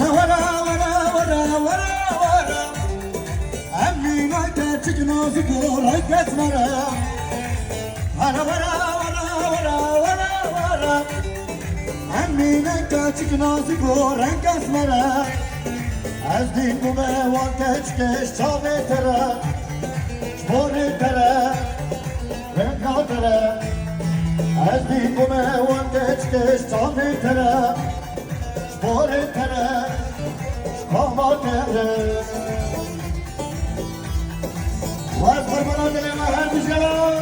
ورا ورا ورا ورا ورا ورا أمي ما تجنا في كورة كسمرة ورا ورا ورا ورا ورا ورا أمي ما تجنا في كورة كسمرة أزدين بومه وانتش كش شامي ترى شبوري ترى رنگا ترى أزدين بومه وانتش كش شامي ترى شبوري ترى شكاما ترى وأذكر منازل ما هالمشكلة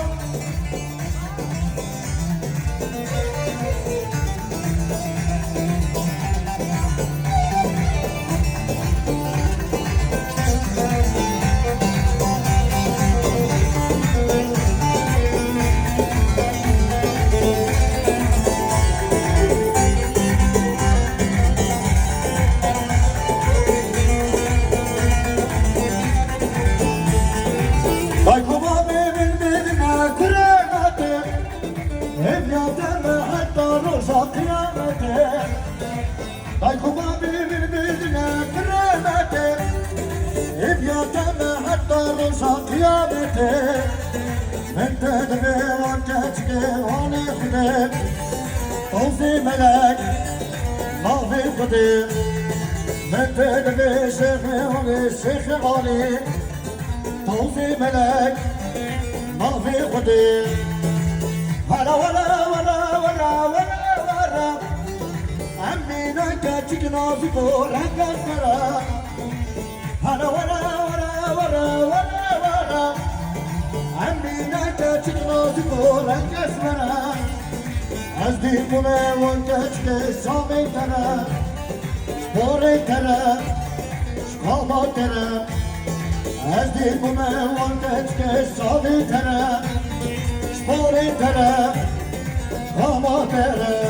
من تدري وانت تجي وانا خديم طوفي ملك ما في قديم من تدري شيخي وانا الشيخ غالي طوفي ملك ما في قديم ولا ولا ولا ولا ولا ولا عمي نانك تجينا في قولك اسمرا ولا ولا ولا ولا ولا ولا عمي نانك تجينا في قولك اسمرا أزدي بومه وانتشك سامي ترى شبوري ترى شكاما ترى أزدي بومه وانتشك سامي ترى شبوري ترى شكاما ترى